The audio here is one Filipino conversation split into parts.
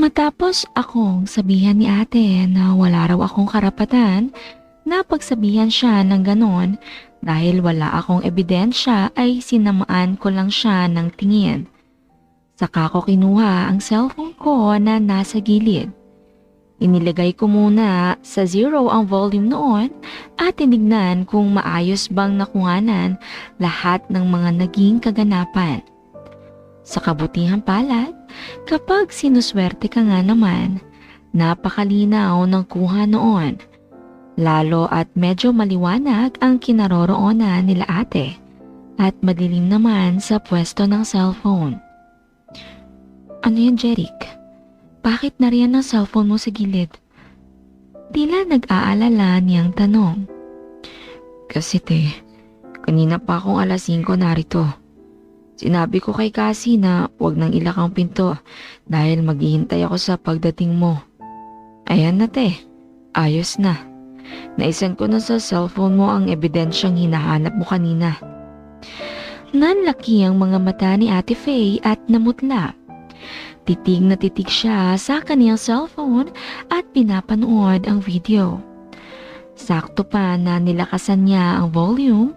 Matapos akong sabihan ni ate na wala raw akong karapatan na pagsabihan siya ng ganon dahil wala akong ebidensya ay sinamaan ko lang siya ng tingin. Saka ko kinuha ang cellphone ko na nasa gilid. Inilagay ko muna sa 0 ang volume noon at tinignan kung maayos bang nakuhanan lahat ng mga naging kaganapan. Sa kabutihang palad, kapag sinuswerte ka nga naman, napakalinaw ng kuha noon. Lalo at medyo maliwanag ang kinaroroonan nila ate at madilim naman sa pwesto ng cellphone. Ano yan, Jeric? Bakit nariyan ang cellphone mo sa gilid? Tila nag-aalala niyang tanong. Kasi kanina pa akong alas 5 narito. Sinabi ko kay Cassie na huwag nang ilakang pinto dahil maghihintay ako sa pagdating mo. Ayan na ayos na. Naisan ko na sa cellphone mo ang ebidensyang hinahanap mo kanina. Nanlaki ang mga mata ni Ate Faye at namutla. Titig na titig siya sa kaniyang cellphone at pinapanood ang video. Sakto pa na nilakasan niya ang volume,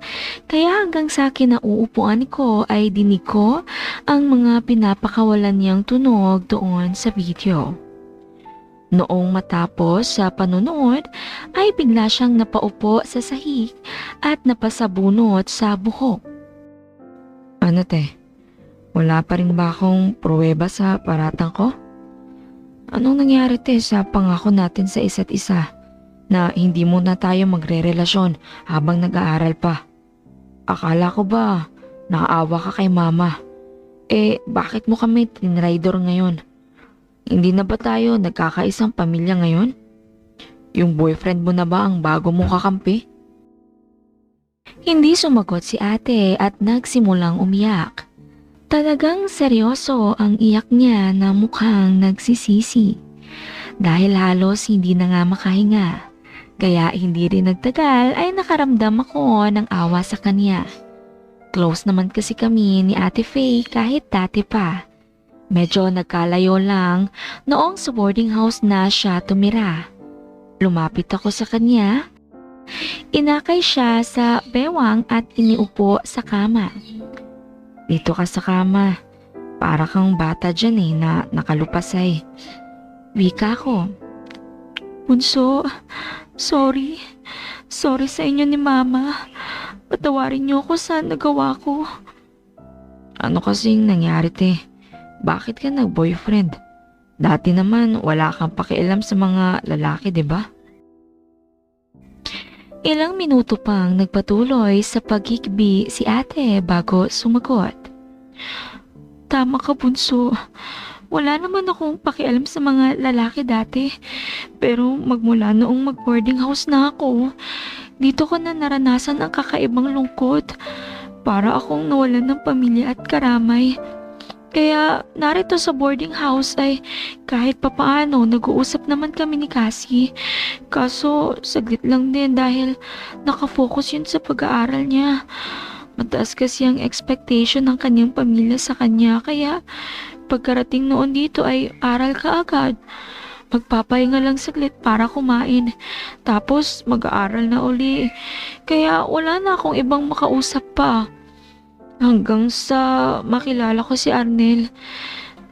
kaya hanggang sa kinauupuan ko ay dinig ko ang mga pinapakawalan niyang tunog doon sa video. Noong matapos sa panonood ay bigla siyang napaupo sa sahig at napasabunot sa buhok. Ano wala pa rin ba akong pruweba sa paratang ko? Anong nangyari sa pangako natin sa isa't isa na hindi muna tayo magre-relasyon habang nag-aaral pa? Akala ko ba naaawa ka kay mama? Bakit mo kami tinraidor ngayon? Hindi na ba tayo nagkakaisang pamilya ngayon? Yung boyfriend mo na ba ang bago mong kakampi? Hindi sumagot si ate at nagsimulang umiyak. Talagang seryoso ang iyak niya na mukhang nagsisisi. Dahil halos hindi na nga makahinga. Kaya hindi rin nagtagal ay nakaramdam ako ng awa sa kanya. Close naman kasi kami ni Ate Faye kahit dati pa. Medyo nagkalayo lang noong sa boarding house na siya tumira. Lumapit ako sa kanya. Inakay siya sa bewang at iniupo sa kama. Dito ka sa kama. Para kang bata dyan na nakalupasay. Wika ko. Bunso, sorry. Sorry sa inyo ni Mama. Patawarin niyo ako sa nagawa ko. Ano kasing nangyari Bakit ka nag-boyfriend? Dati naman wala kang pakialam sa mga lalaki, 'di ba? Ilang minuto pang nagpatuloy sa paghikbi si ate bago sumagot. Tama ka, Bunso. Wala naman akong pakialam sa mga lalaki dati. Pero magmula noong mag-boarding house na ako, dito ko na naranasan ang kakaibang lungkot. Para akong nawalan ng pamilya at karamay. Kaya narito sa boarding house ay kahit papaano nag-uusap naman kami ni Cassie. Kaso saglit lang din dahil nakafocus yun sa pag-aaral niya. Mataas kasi ang expectation ng kanyang pamilya sa kanya kaya pagkarating noon dito ay aral ka agad. Magpapahinga lang saglit para kumain. Tapos mag-aaral na uli. Kaya wala na akong ibang makausap pa. Hanggang sa makilala ko si Arnel.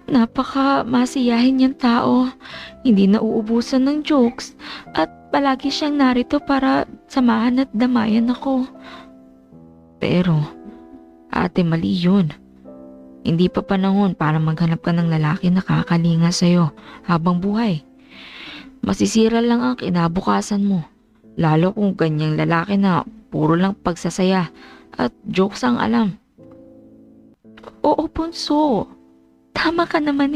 Napaka masiyahin niyang tao. Hindi nauubusan ng jokes at palagi siyang narito para samahan at damayan ako. Pero, ate, mali yun. Hindi pa panahon para maghanap ka ng lalaki na kakalinga sa'yo habang buhay. Masisira lang ang kinabukasan mo. Lalo kung ganyang lalaki na puro lang pagsasaya at jokes ang alam. Oo, Bunso. Tama ka naman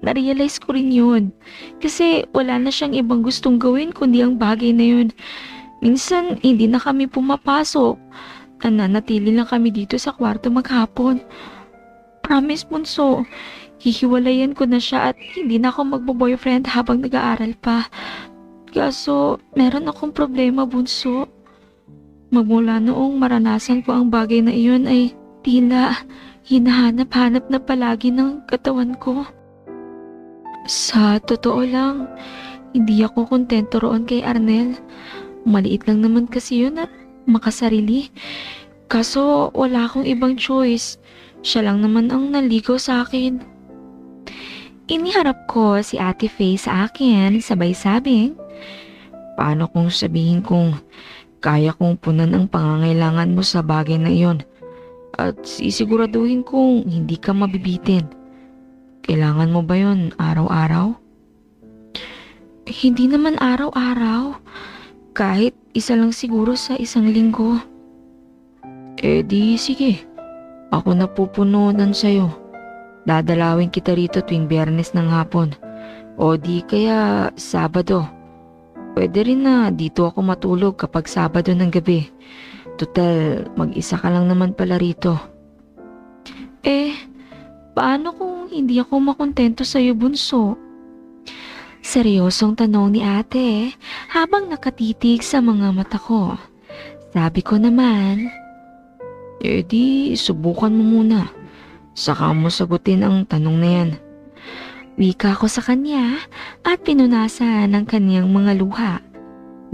Narealize ko rin yun. Kasi wala na siyang ibang gustong gawin kundi ang bagay na yun. Minsan, hindi na kami pumapasok. Nananatili lang kami dito sa kwarto maghapon. Promise, Bunso. Hihiwalayan ko na siya at hindi na ako magbo-boyfriend habang nag-aaral pa. Kaso, meron akong problema, Bunso. Magmula noong maranasan ko ang bagay na iyon ay tila hinahanap-hanap na palagi ng katawan ko. Sa totoo lang, hindi ako kontento roon kay Arnel. Maliit lang naman kasi yun at makasarili. Kaso wala akong ibang choice. Siya lang naman ang naligaw sa akin. Iniharap ko si Ate Faye sa akin, sabay sabing, "Paano kung sabihin kong kaya kong punan ang pangangailangan mo sa bagay na iyon at sisiguraduhin kong hindi ka mabibitin? Kailangan mo ba yon araw-araw?" Hindi naman araw-araw. Kahit isa lang siguro sa isang linggo. Eh di sige, ako na pupununan sa'yo. Dadalawin kita rito tuwing Biyernes ng hapon. O di kaya Sabado. Pwede rin na dito ako matulog kapag Sabado ng gabi. Tutal, mag-isa ka lang naman pala rito. Eh, paano kung hindi ako makontento sa'yo, bunso? Seryosong tanong ni ate habang nakatitig sa mga mata ko. Sabi ko naman, "Eh di, subukan mo muna. Saka mo sagutin ang tanong na yan." Wika ko sa kanya at pinunasan ang kaniyang mga luha.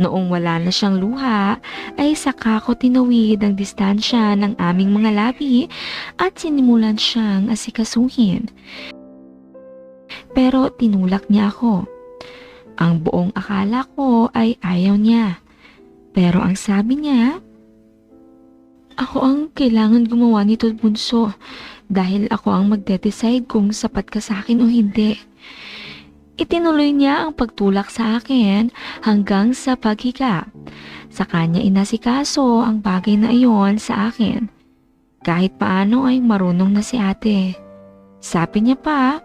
Noong wala na siyang luha, ay saka ko tinawid ang distansya ng aming mga labi at sinimulan siyang asikasuhin. Pero tinulak niya ako. Ang buong akala ko ay ayaw niya. Pero ang sabi niya, "Ako ang kailangan gumawa nito, bunso, dahil ako ang magde-decide kung sapat ka sa akin o hindi." Itinuloy niya ang pagtulak sa akin hanggang sa paghiga. Sa kanya inasikaso ang bagay na iyon sa akin. Kahit paano ay marunong na si ate. Sabi niya pa,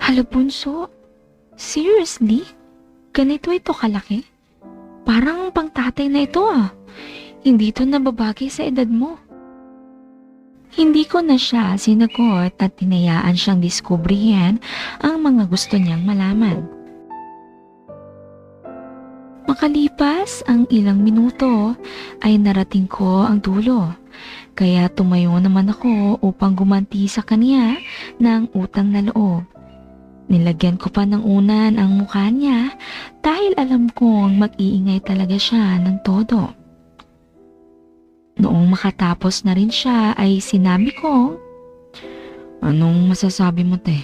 "Hala, bunso, seriously? Ganito ito kalaki? Parang pangtatay na ito ah. Hindi ito nababagay sa edad mo." Hindi ko na siya sinagot at tinayaan siyang diskubrihin ang mga gusto niyang malaman. Makalipas ang ilang minuto ay narating ko ang dulo. Kaya tumayo naman ako upang gumanti sa kanya ng utang na loob. Nilagyan ko pa ng unan ang mukha niya dahil alam kong mag-iingay talaga siya ng todo. Noong makatapos na rin siya ay sinabi ko, "Anong masasabi mo, te?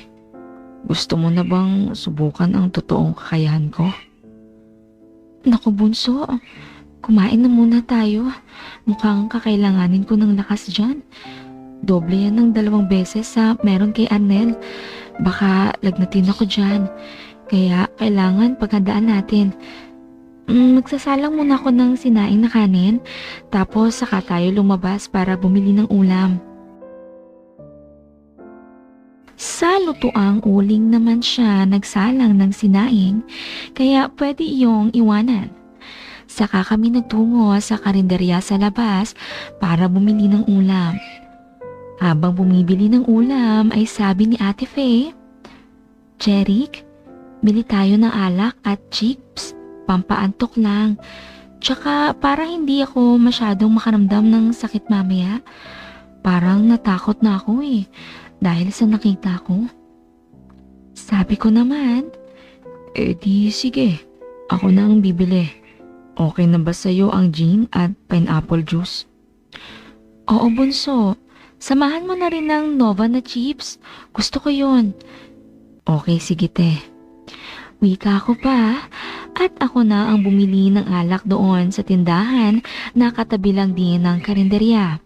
Gusto mo na bang subukan ang totoong kakayahan ko?" "Naku, bunso, kumain na muna tayo. Mukhang kakailanganin ko ng lakas dyan. Doble yan ng 2 beses sa meron kay Arnel. Baka lagnatin ako dyan. Kaya kailangan paghandaan natin. Magsasalang muna ako ng sinaing na kanin, tapos saka tayo lumabas para bumili ng ulam." Sa lutuang uling naman siya nagsalang ng sinaing, kaya pwede iyong iwanan. Saka kami nagtungo sa karinderya sa labas para bumili ng ulam. Habang bumibili ng ulam ay sabi ni Ate Faye, "Jeric, bili tayo ng alak at chips. Pampaantok lang. Tsaka para hindi ako masyadong makaramdam ng sakit mamaya. Parang natakot na ako dahil sa nakita ko." Sabi ko naman, "Eh di sige, ako na ang bibili. Okay na ba sa'yo ang gin at pineapple juice?" "Oo, bunso. Samahan mo na rin ng Nova na chips. Gusto ko yun." "Okay, sige te." Wika ko pa at ako na ang bumili ng alak doon sa tindahan na katabi lang din ng karinderya.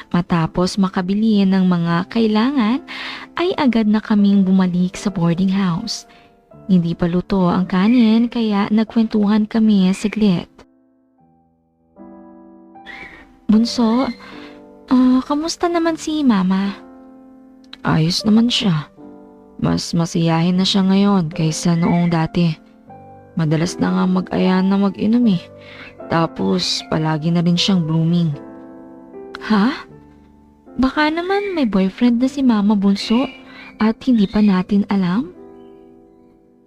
Matapos makabili ng mga kailangan ay agad na kaming bumalik sa boarding house. Hindi pa luto ang kanin kaya nagkwentuhan kami saglit. "Bunso, kamusta naman si Mama?" "Ayos naman siya. Mas masiyahin na siya ngayon kaysa noong dati. Madalas na nga mag-aya na mag-inom eh. Tapos palagi na rin siyang blooming." "Ha? Baka naman may boyfriend na si Mama, bunso, at hindi pa natin alam?"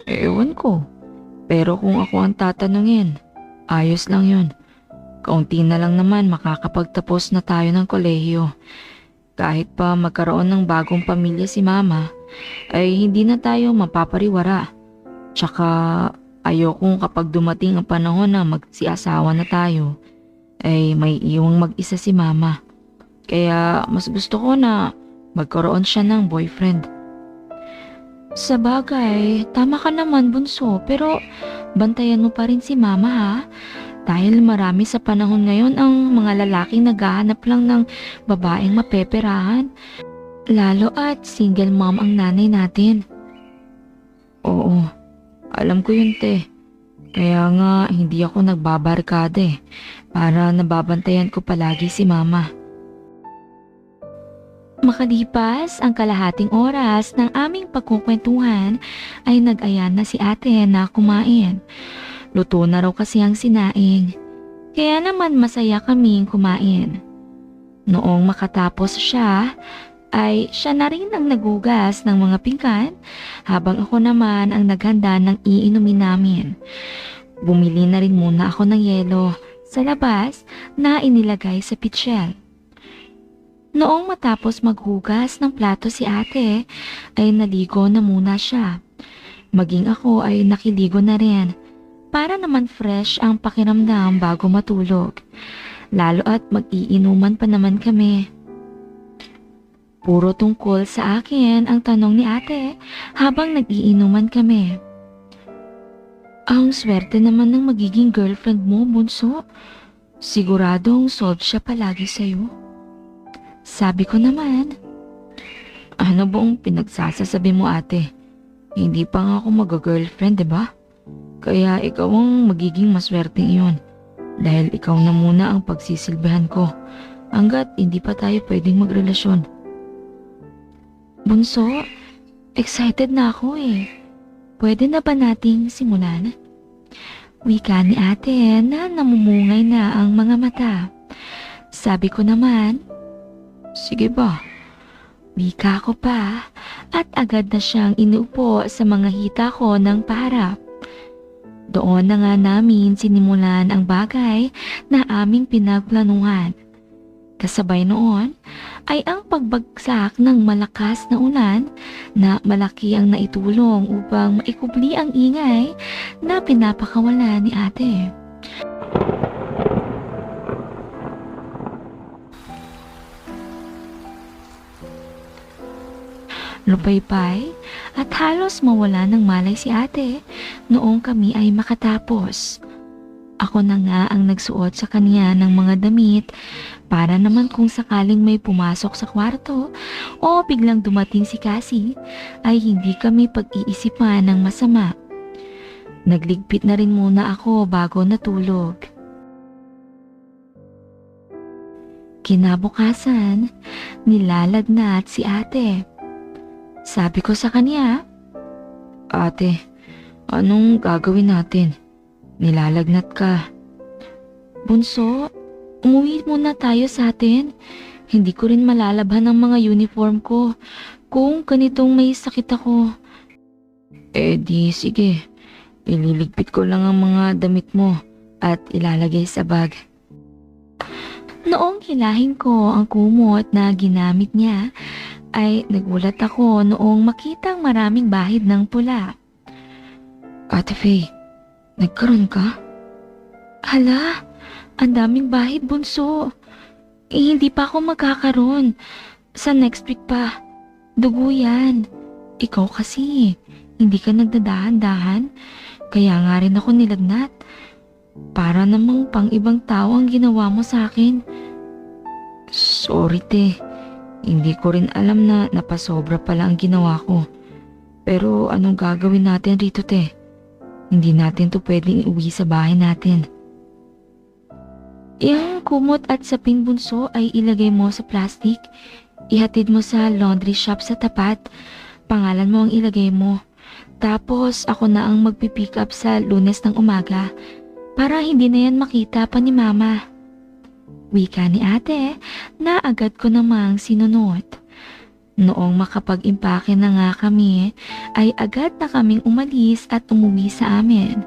"Ewan ko. Pero kung ako ang tatanungin, ayos lang yun. Kaunti na lang naman makakapagtapos na tayo ng kolehiyo. Kahit pa magkaroon ng bagong pamilya si Mama, ay hindi na tayo mapapariwara. Tsaka ayokong kapag dumating ang panahon na magsiasawa na tayo, ay may iwang mag-isa si mama. Kaya mas gusto ko na magkaroon siya ng boyfriend. Sa bagay, tama ka naman bunso, pero bantayan mo pa rin si mama ha. Dahil marami sa panahon ngayon ang mga lalaking naghahanap lang ng babaeng mapeperahan. Lalo at single mom ang nanay natin. Oo, alam ko yun te. Kaya nga hindi ako nagbabarkada para nababantayan ko palagi si mama. Makalipas ang kalahating oras ng aming pagkukwentuhan ay nag-ayan na si ate na kumain. Luto na raw kasi ang sinaing. Kaya naman masaya kaming kumain. Noong makatapos siya, ay siya na rin ang nagugas ng mga pinggan habang ako naman ang naghanda ng iinumin namin. Bumili na rin muna ako ng yelo sa labas na inilagay sa pitsyel. Noong matapos maghugas ng plato si ate, ay naligo na muna siya. Maging ako ay nakiligo na rin para naman fresh ang pakiramdam bago matulog. Lalo at mag-iinuman pa naman kami. Puro tungkol sa akin ang tanong ni ate habang nag-iinuman kami. Ang swerte naman ng magiging girlfriend mo, bunso. Siguradong solve siya palagi sa'yo. Sabi ko naman. Ano bang pinagsasasabi mo ate? Hindi pa nga ako mag-girlfriend, diba? Kaya ikaw ang magiging maswerteng iyon. Dahil ikaw na muna ang pagsisilbihan ko. Hanggat hindi pa tayo pwedeng magrelasyon. Bunso, excited na ako Pwede na ba nating simulan? Wika ni ate na namumungay na ang mga mata. Sabi ko naman, sige ba? Wika ko pa at agad na siyang inuupo sa mga hita ko ng paharap. Doon na nga namin sinimulan ang bagay na aming pinagplanuhan. Kasabay noon ay ang pagbagsak ng malakas na ulan na malaki ang naitulong upang maikubli ang ingay na pinapakawalan ni ate. Lupaypay at halos mawala ng malay si ate noong kami ay makatapos. Ako na nga ang nagsuot sa kanya ng mga damit para naman kung sakaling may pumasok sa kwarto o biglang dumating si Cassie ay hindi kami pag-iisipan ng masama. Nagligpit na rin muna ako bago natulog. Kinabukasan, nilalagnat si ate. Sabi ko sa kanya, ate, anong gagawin natin? Nilalagnat ka. Bunso, umuwi muna tayo sa atin. Hindi ko rin malalabhan ang mga uniform ko kung ganitong may sakit ako. Di sige, ililigpit ko lang ang mga damit mo at ilalagay sa bag. Noong hilahin ko ang kumot na ginamit niya, ay nagulat ako noong makitang maraming bahid ng pula. Ate Faye, nagkaroon ka? Hala, ang daming bahid bunso. Hindi pa ako magkakaroon. Sa next week pa. Dugo yan. Ikaw kasi, hindi ka nagdadahan-dahan. Kaya nga rin ako nilagnat. Para namang pang ibang tao ang ginawa mo sa akin. Sorry te. Hindi ko rin alam na napasobra pala ang ginawa ko. Pero anong gagawin natin rito te? Hindi natin to pwedeng iuwi sa bahay natin. Yung kumot at sapin bunso ay ilagay mo sa plastic. Ihatid mo sa laundry shop sa tapat. Pangalan mo ang ilagay mo. Tapos ako na ang magpipick up sa Lunes ng umaga para hindi na yan makita pa ni mama. Wika ni ate na agad ko namang sinunod. Noong makapag-impake na nga kami, ay agad na kaming umalis at umuwi sa amin.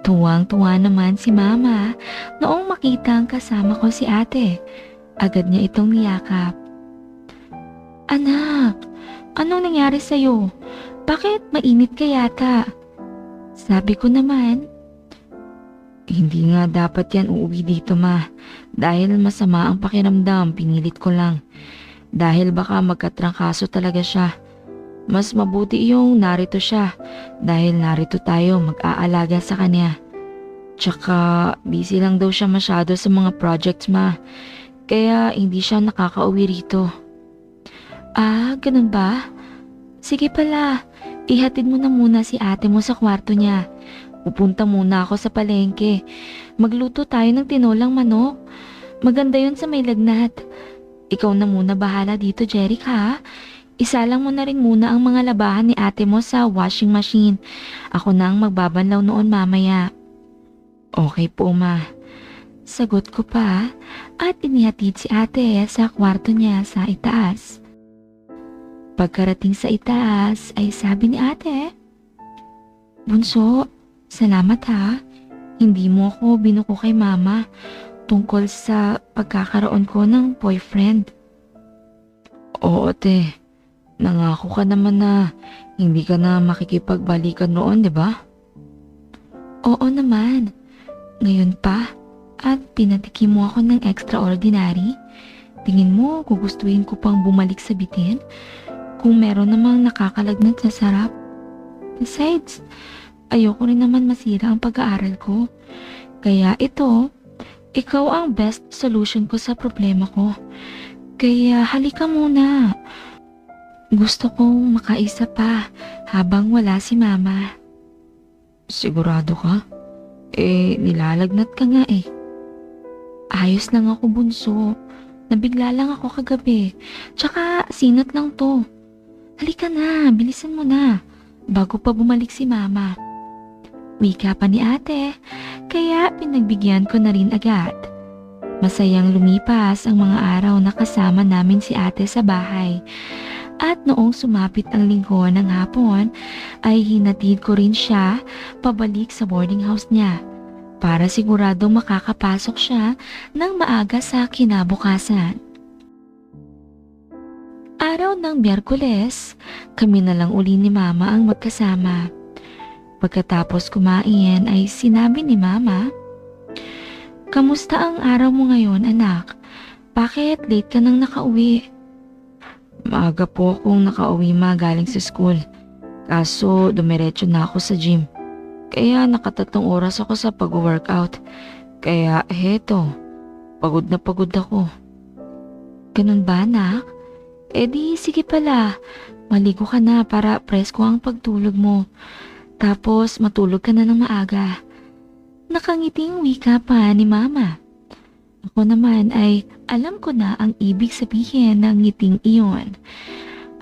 Tuwang-tuwa naman si mama noong makita ang kasama ko si ate. Agad niya itong niyakap. Anak, Anong nangyari sa'yo? Bakit mainit ka yata? Sabi ko naman, hindi nga dapat yan uuwi dito ma. Dahil masama ang pakiramdam, pinilit ko lang. Dahil baka magkatrangkaso talaga siya. Mas mabuti yung narito siya dahil narito tayo mag-aalaga sa kanya. Tsaka busy lang daw siya masyado sa mga projects ma. Kaya hindi siya nakakauwi rito. Ah, ganun ba? Sige pala, ihatid mo na muna si ate mo sa kwarto niya. Pupunta muna ako sa palengke. Magluto tayo ng tinolang manok. Maganda yun sa may lagnat. Ikaw na muna bahala dito, Jeric ha? Isalang mo na rin muna ang mga labahan ni ate mo sa washing machine. Ako na ang magbabanlaw noon mamaya. Okay po ma. Sagot ko pa at inihatid si ate sa kwarto niya sa itaas. Pagkarating sa itaas ay sabi ni ate, Bunso, salamat ha. Hindi mo ako binuko kay mama tungkol sa pagkakaroon ko ng boyfriend. Oo te, nangako ka naman na hindi ka na makikipagbalikan noon, di ba? Oo naman. Ngayon pa at pinatikim mo ako ng extraordinary. Tingin mo gugustuhin ko pang bumalik sa bitin kung meron namang nakakalagnat sa sarap. Besides, ayoko rin naman masira ang pag-aaral ko. Kaya ito, ikaw ang best solution ko sa problema ko. Kaya halika muna. Gusto kong makaisa pa habang wala si mama. Sigurado ka? Nilalagnat ka nga eh. Ayos lang ako bunso. Nabigla lang ako kagabi. Tsaka sinat lang to. Halika na, bilisan mo na. Bago pa bumalik si mama. Wika pa ni ate, kaya pinagbigyan ko na rin agad. Masayang lumipas ang mga araw na kasama namin si ate sa bahay. At noong sumapit ang linggo ng hapon, ay hinatid ko rin siya pabalik sa boarding house niya para siguradong makakapasok siya ng maaga sa kinabukasan. Araw ng Miyerkules, kami na lang uli ni Mama ang magkasama. Pagkatapos kumain ay sinabi ni Mama, Kamusta ang araw mo ngayon anak? Bakit late ka nang nakauwi? Maaga po akong nakauwi ma galing sa school. Kaso dumiretso na ako sa gym. Kaya nakatatlong oras ako sa pag-workout. Kaya heto, pagod na pagod ako. Ganun ba anak? Di sige pala, maligo ka na para presko ang pagtulog mo. Tapos matulog ka na ng maaga. Nakangiting wika pa ni Mama. Ako naman ay alam ko na ang ibig sabihin ng ngiting iyon.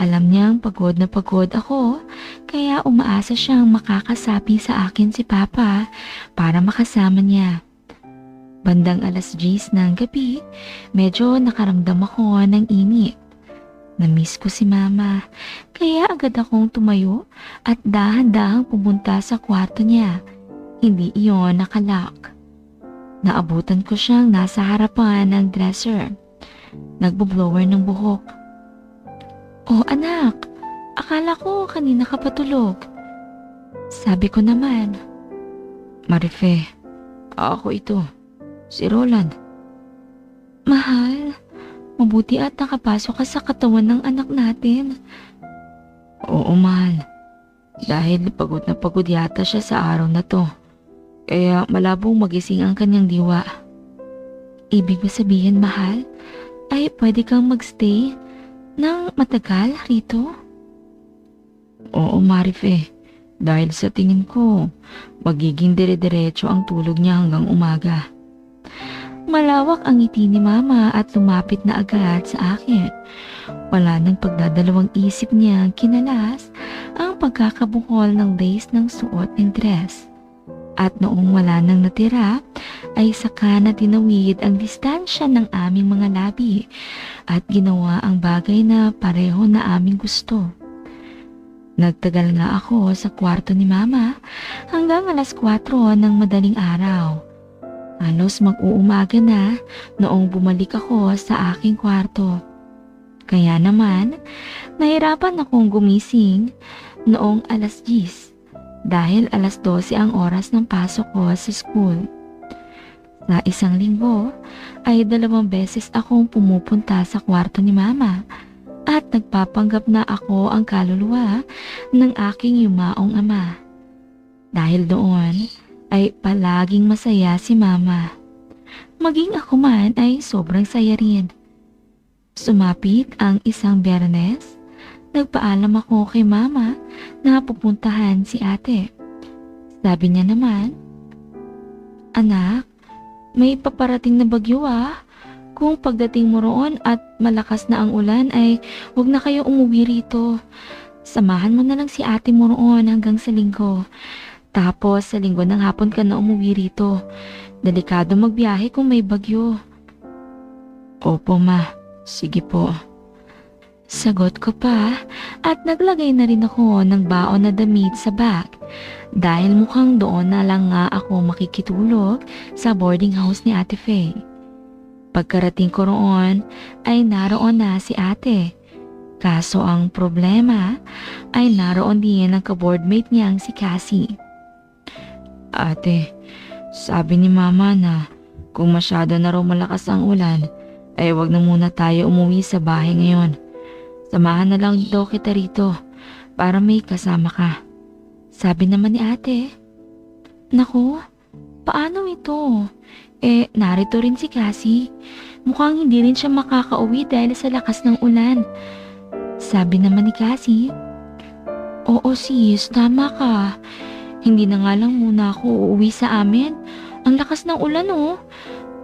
Alam niyang pagod na pagod ako, kaya umaasa siyang makakasapi sa akin si Papa para makasama niya. Bandang 10:00 ng gabi, medyo nakaramdam ako ng init. Namiss ko si Mama, kaya agad akong tumayo at dahan-dahang pumunta sa kwarto niya. Hindi iyon nakalock. Naabutan ko siyang nasa harapan ng dresser. Nagbo-blower ng buhok. Oh anak, akala ko kanina ka patulog. Sabi ko naman. Marife, ako ito, si Roland. Mahal, mabuti at nakapasok ka sa katawan ng anak natin. Oo mahal, dahil pagod na pagod yata siya sa araw na to. Kaya malabong magising ang kanyang diwa. Ibig mo sabihin, mahal, ay pwede kang magstay ng matagal rito? Oo, Marife. Dahil sa tingin ko, magiging dire-diretso ang tulog niya hanggang umaga. Malawak ang ngiti ni Mama at lumapit na agad sa akin. Wala nang pagdadalawang isip niya kinalas ang pagkakabuhol ng lace ng suot ng dress. At noong wala nang natira, ay saka na tinawid ang distansya ng aming mga labi at ginawa ang bagay na pareho na aming gusto. Nagtagal nga ako sa kwarto ni Mama hanggang 4:00 ng madaling araw. Halos mag-uumaga na noong bumalik ako sa aking kwarto. Kaya naman, nahirapan akong gumising noong alas 10 dahil alas 12 ang oras ng pasok ko sa school. Sa isang linggo ay 2 beses akong pumupunta sa kwarto ni mama at nagpapanggap na ako ang kaluluwa ng aking yumaong ama. Dahil doon ay palaging masaya si mama. Maging ako man ay sobrang saya rin. Sumapit ang isang Biyernes, nagpaalam ako kay mama na pupuntahan si ate. Sabi niya naman, "Anak, may paparating na bagyo ah. Kung pagdating mo roon at malakas na ang ulan ay huwag na kayo umuwi rito. Samahan mo na lang si ate mo roon hanggang sa linggo. Tapos sa linggo ng hapon ka na umuwi rito. Delikado magbiyahe kung may bagyo." "Opo ma, sige po." Sagot ko pa at naglagay na rin ako ng baon na damit sa bag dahil mukhang doon na lang nga ako makikitulog sa boarding house ni Ate Faye. Pagkarating ko roon ay naroon na si ate. Kaso ang problema ay naroon din ang ka-boardmate niyang si Cassie. "Ate, sabi ni mama na kung masyado na raw malakas ang ulan ay wag na muna tayo umuwi sa bahay ngayon. Samahan na lang daw kita rito para may kasama ka." Sabi naman ni ate. "Naku, paano ito? Narito rin si Cassie. Mukhang hindi rin siya makakauwi dahil sa lakas ng ulan." Sabi naman ni Cassie, "Oo sis, tama ka. Hindi na nga lang muna ako uuwi sa amin. Ang lakas ng ulan oh.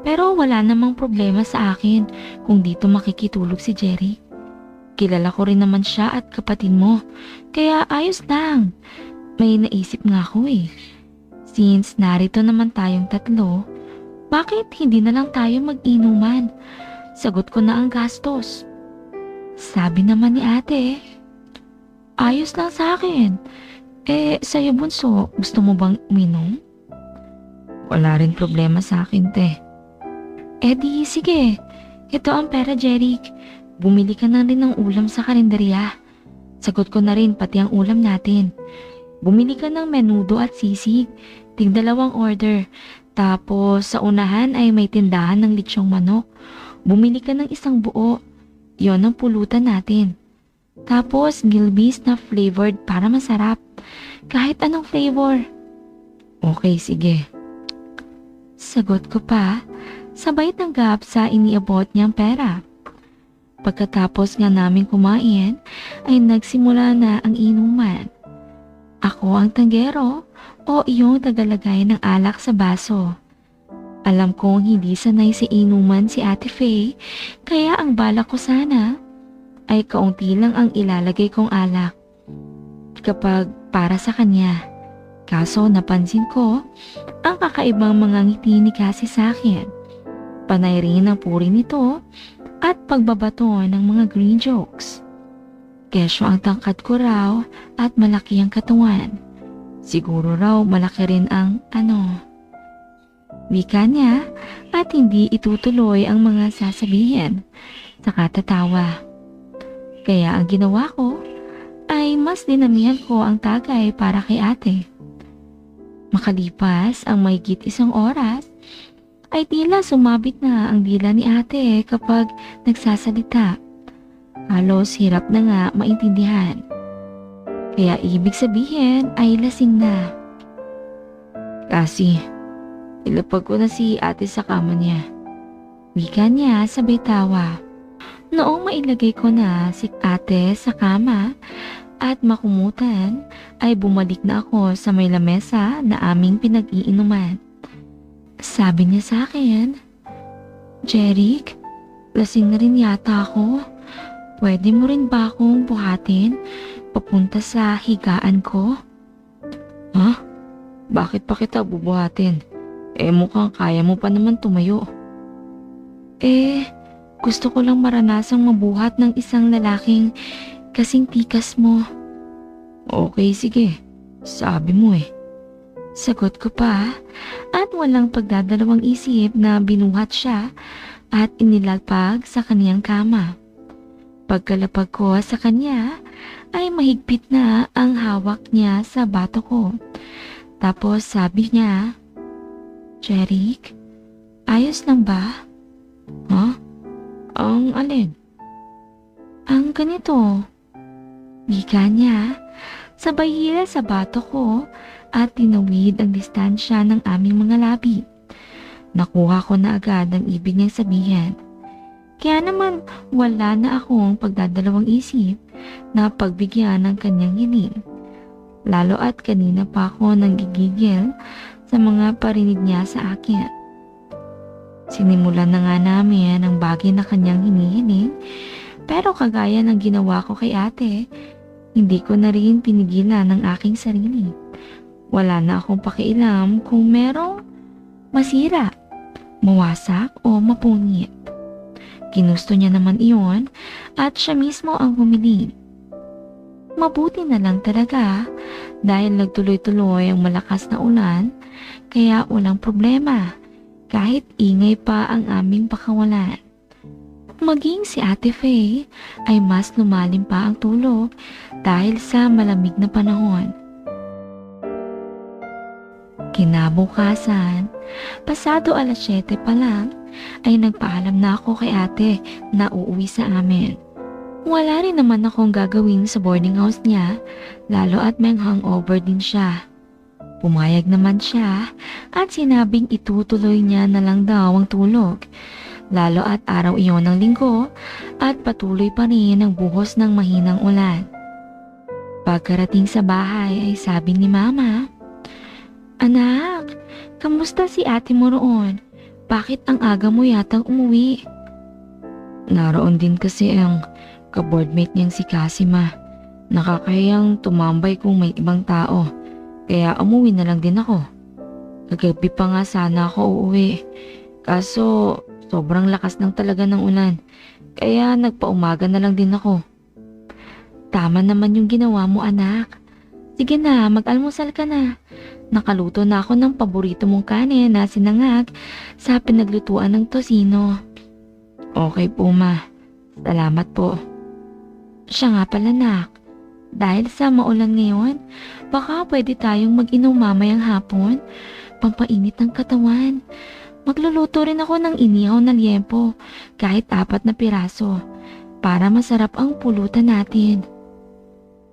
Pero wala namang problema sa akin kung dito makikitulog si Jerry. Kilala ko rin naman siya at kapatid mo. Kaya ayos lang. May naisip nga ako eh. Since narito naman tayong tatlo, bakit hindi na lang tayo mag-inuman? Sagot ko na ang gastos." Sabi naman ni ate, "Ayos lang sa akin. Sa'yo bunso, gusto mo bang uminom?" "Wala rin problema sa akin, te." Di sige. Ito ang pera, Jeric. Bumili ka na rin ng ulam sa karinderya. Sagot ko na rin pati ang ulam natin. Bumili ka ng menudo at sisig. Tig-2 order. Tapos sa unahan ay may tindahan ng litsyong manok. Bumili ka ng 1 buo. Yon ang pulutan natin. Tapos Gilbey's na flavored para masarap. Kahit anong flavor. Okay, sige. Sagot ko pa, sabay tanggap sa iniabot niyang pera. Pagkatapos nga namin kumain, ay nagsimula na ang inuman. Ako ang tanggero o yung tagalagay ng alak sa baso. Alam kong hindi sanay sa inuman si Ate Faye, kaya ang balak ko sana ay kaunti lang ang ilalagay kong alak kapag para sa kanya. Kaso napansin ko ang kakaibang mga ngiti ni Cassie sa akin. Panay rin ang puri nito at pagbabato ng mga green jokes. Kesyo ang tangkad ko raw at malaki ang katawan. Siguro raw malaki rin ang wika niya at hindi itutuloy ang mga sasabihin. Saka tatawa. Kaya ang ginawa ko ay mas dinamihan ko ang tagay para kay ate. Makalipas ang mahigit 1 oras, ay tila sumabit na ang dila ni ate kapag nagsasalita. Halos hirap na nga maintindihan. Kaya ibig sabihin ay lasing na. Kasi, ilapag ko na si ate sa kama niya. Wika niya sabay tawa. Noong mailagay ko na si ate sa kama at makumutan, ay bumalik na ako sa may lamesa na aming pinag-iinuman. Sabi niya sa akin, "Jeric, lasing na rin yata ako. Pwede mo rin ba akong buhatin papunta sa higaan ko?" "Ha? Bakit pa kita bubuhatin? Mukhang kaya mo pa naman tumayo." Gusto ko lang maranasang mabuhat ng isang lalaking kasing tikas mo." "Okay, sige. Sabi mo eh." Sagot ko pa at walang pagdadalawang isip na binuhat siya at inilagpag sa kaniyang kama. Pagkalapag ko sa kanya ay mahigpit na ang hawak niya sa bato ko. Tapos sabi niya, "Jeric, ayos lang ba?" "Ha? Ang alin?" "Ang ganito." Wika niya, sabay hila sa bato ko at tinawid ang distansya ng aming mga labi. Nakuha ko na agad ang ibig niyang sabihin. Kaya naman wala na akong pagdadalawang isip na pagbigyan ng kanyang hiling. Lalo at kanina pa ako nanggigigil sa mga parinig niya sa akin. Sinimulan na nga namin ang bagay na kanyang hinihiling, pero kagaya ng ginawa ko kay ate, hindi ko na rin pinigilan ang aking sarili. Wala na akong pakialam kung merong masira, mawasak o mapungit. Ginusto niya naman iyon at siya mismo ang humiling. Mabuti na lang talaga dahil nagtuloy-tuloy ang malakas na ulan, kaya walang problema kahit ingay pa ang aming pakawalan. Maging si Ate Faye ay mas lumalim pa ang tulog dahil sa malamig na panahon. Kinabukasan, pasado 7:00 pa lang, ay nagpaalam na ako kay ate na uuwi sa amin. Wala rin naman akong gagawin sa boarding house niya, lalo at may hangover din siya. Pumayag naman siya at sinabing itutuloy niya na lang daw ang tulog, lalo at araw iyon ng linggo at patuloy pa rin ang buhos ng mahinang ulan. Pagkarating sa bahay ay sabi ni Mama, "Anak, kamusta si ate mo roon? Bakit ang aga mo yatang umuwi?" "Naroon din kasi ang ka-boardmate niyang si Kasima. Nakakayang tumambay kung may ibang tao, kaya umuwi na lang din ako. Kagabi pa nga sana ako uuwi, kaso sobrang lakas lang talaga ng ulan, kaya nagpaumaga na lang din ako." "Tama naman yung ginawa mo, anak. Sige na, mag-almusal ka na. Nakaluto na ako ng paborito mong kanin na sinangag sa pinaglutuan ng tosino." "Okay po, Ma. Salamat po." "Siya nga pala, nak. Dahil sa maulan ngayon, baka pwede tayong mag-inom mamayang hapon, pampainit ng katawan. Magluluto rin ako ng inihaw na liempo, kahit 4 na piraso, para masarap ang pulutan natin."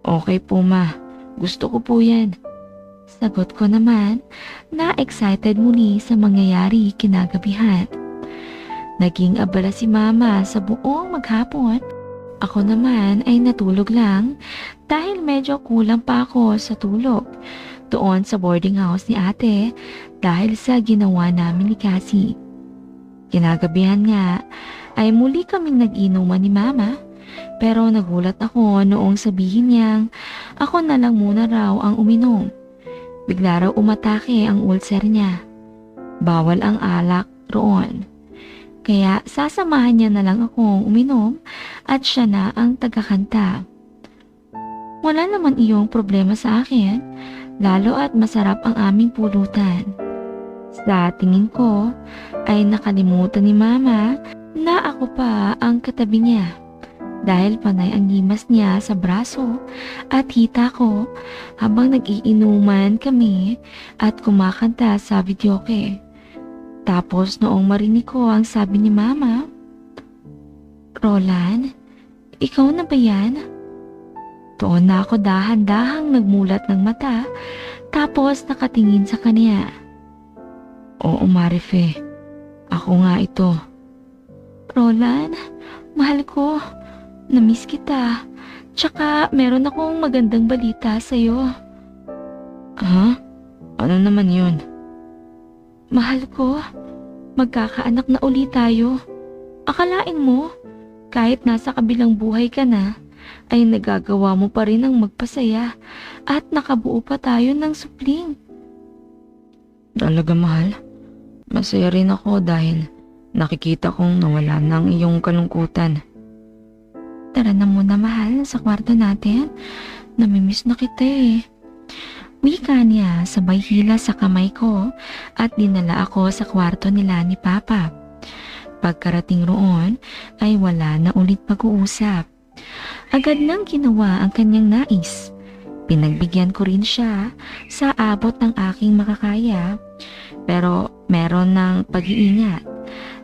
"Okay po, Ma. Gusto ko po yan." Sagot ko naman na excited muli sa mangyayari kinagabihan. Naging abala si Mama sa buong maghapon. Ako naman ay natulog lang dahil medyo kulang pa ako sa tulog doon sa boarding house ni ate dahil sa ginawa namin ni Cassie. Kinagabihan nga ay muli kaming nag-inuman ni Mama, pero nagulat ako noong sabihin niyang ako na lang muna raw ang uminom. Bigla raw umatake ang ulcer niya. Bawal ang alak roon. Kaya sasamahan niya na lang akong uminom at siya na ang tagakanta. Wala naman iyong problema sa akin, lalo at masarap ang aming pulutan. Sa tingin ko ay nakalimutan ni Mama na ako pa ang katabi niya. Dahil panay ang himas niya sa braso at hita ko habang nag-iinuman kami at kumakanta sa videoke. Tapos noong marinig ko ang sabi ni Mama, "Roland, ikaw na ba yan?" Doon na ako dahan-dahang nagmulat ng mata tapos nakatingin sa kanya. "Oo, Marife, ako nga ito." "Roland, mahal ko. Namiss kita. Tsaka meron akong magandang balita sa'yo." "Ha? Ano naman yun?" "Mahal ko, magkakaanak na uli tayo. Akalain mo, kahit nasa kabilang buhay ka na, ay nagagawa mo pa rin ang magpasaya at nakabuo pa tayo ng supling." "Talaga, mahal? Masaya rin ako dahil nakikita kong nawala na ang iyong kalungkutan." "Tara na muna, mahal, sa kwarto natin. Namimiss na kita eh." Wika niya sabay hila sa kamay ko at dinala ako sa kwarto nila ni Papa. Pagkarating roon ay wala na ulit pag-uusap. Agad nang ginawa ang kanyang nais. Pinagbigyan ko rin siya sa abot ng aking makakaya, pero meron ng pag-iingat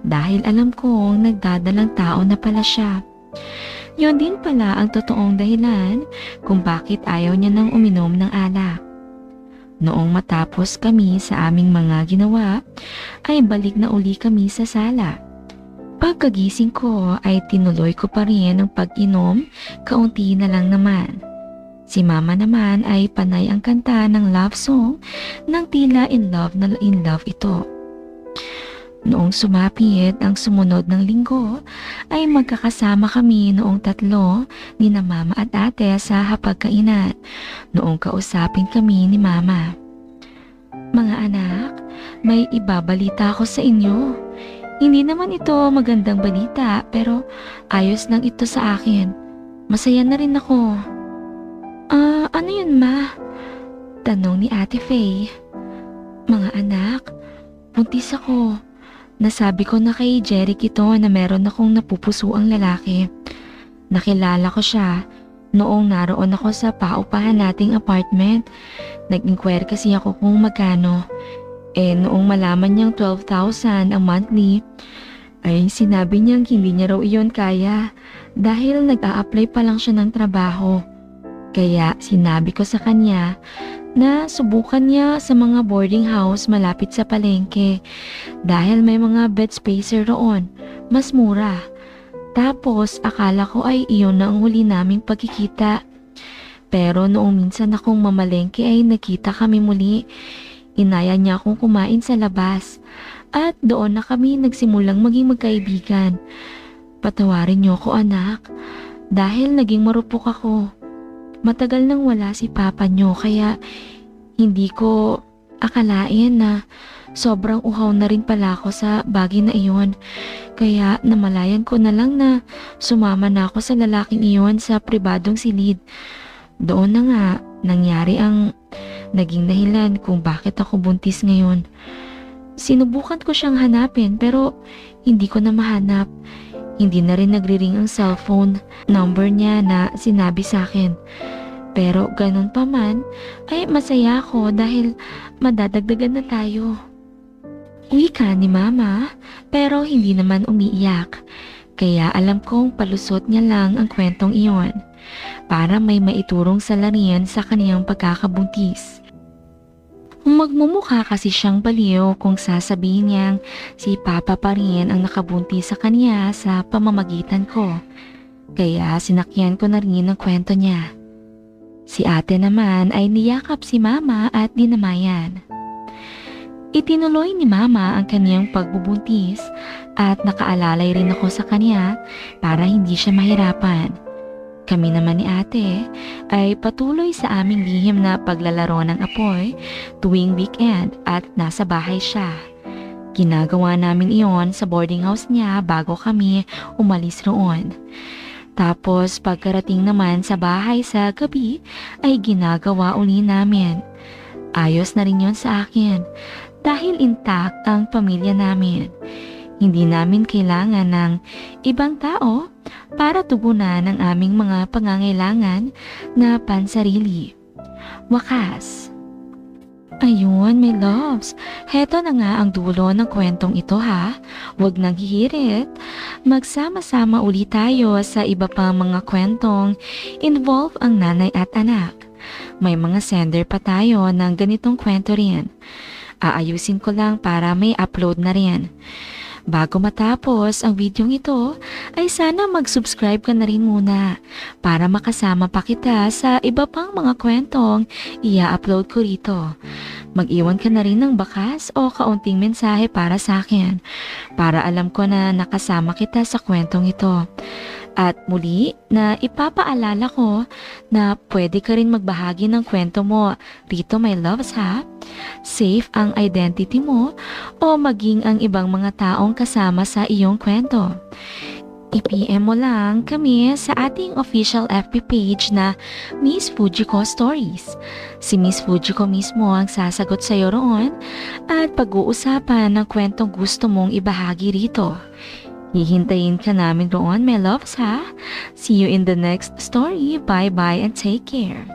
dahil alam kong nagdadalang tao na pala siya. Yun din pala ang totoong dahilan kung bakit ayaw niya nang uminom ng alak. Noong matapos kami sa aming mga ginawa, ay balik na uli kami sa sala. Pagkagising ko ay tinuloy ko pa rin ang pag-inom, kaunti na lang naman. Si mama naman ay panay ang kanta ng love song nang tila in love na in love ito. Noong sumapit ang sumunod ng linggo, ay magkakasama kami noong tatlo ni na mama at ate sa hapagkainan noong kausapin kami ni mama. Mga anak, may ibabalita ako sa inyo. Hindi naman ito magandang balita pero ayos lang ito sa akin. Masaya na rin ako. Ano yun ma? Tanong ni Ate Faye. Mga anak, buntis ako. Nasabi ko na kay Jeric ito na meron akong napupusuang lalaki. Nakilala ko siya noong naroon ako sa paupahan nating apartment. Nag-inquire kasi ako kung magkano. Noong malaman niyang 12,000 ang monthly, ay sinabi niyang hindi niya raw iyon kaya dahil nag-a-apply pa lang siya ng trabaho. Kaya sinabi ko sa kanya na subukan niya sa mga boarding house malapit sa palengke dahil may mga bed spacer roon, mas mura. Tapos akala ko ay iyon na ang huli naming pagkikita. Pero noong minsan akong mamalengke ay nakita kami muli. Inaya niya akong kumain sa labas at doon na kami nagsimulang maging magkaibigan. Patawarin niyo ko anak dahil naging marupok ako. Matagal nang wala si papa niyo kaya hindi ko akalain na sobrang uhaw na rin pala ako sa bagay na iyon. Kaya namalayan ko na lang na sumama na ako sa lalaking iyon sa pribadong silid. Doon na nga nangyari ang naging dahilan kung bakit ako buntis ngayon. Sinubukan ko siyang hanapin pero hindi ko na mahanap. Hindi na rin nagri-ring ang cellphone number niya na sinabi sa akin. Pero ganun pa man, ay masaya ako dahil madadagdagan na tayo. Wika ni mama, pero hindi naman umiiyak. Kaya alam kong palusot niya lang ang kwentong iyon para may maiturong salarin sa kaniyang pagkakabuntis. Magmumukha kasi siyang baliw kung sasabihin niyang si Papa pa rin ang nakabuntis sa kanya sa pamamagitan ko. Kaya sinakyan ko na rin ang kwento niya. Si ate naman ay niyakap si mama at dinamayan. Itinuloy ni mama ang kaniyang pagbubuntis at nakaalalay rin ako sa kanya para hindi siya mahirapan. Kami naman ni ate ay patuloy sa aming lihim na paglalaro ng apoy tuwing weekend at nasa bahay siya. Ginagawa namin iyon sa boarding house niya bago kami umalis roon. Tapos pagkarating naman sa bahay sa gabi ay ginagawa uli namin. Ayos na rin yun sa akin dahil intact ang pamilya namin. Hindi namin kailangan ng ibang tao para tugunan ang aming mga pangangailangan na pansarili. Wakas. Ayun, my loves. Heto na nga ang dulo ng kwentong ito ha. Huwag nang hihirit. Magsama-sama ulit tayo sa iba pang mga kwentong involve ang nanay at anak. May mga sender pa tayo ng ganitong kwento rin. Aayusin ko lang para may upload na rin. Bago matapos ang video ito, ay sana mag-subscribe ka na rin muna para makasama pa kita sa iba pang mga kwentong ia-upload ko rito. Mag-iwan ka na rin ng bakas o kaunting mensahe para sa akin para alam ko na nakasama kita sa kwentong ito. At muli na ipapaalala ko na pwede ka rin magbahagi ng kwento mo rito my loves ha. Safe ang identity mo o maging ang ibang mga taong kasama sa iyong kwento. I-PM mo lang kami sa ating official FB page na Miss Fujiko Stories. Si Miss Fujiko mismo ang sasagot sa iyo roon at pag-uusapan ng kwentong gusto mong ibahagi rito. Hihintayin ka namin doon, my loves ha. See you in the next story. Bye-bye and take care.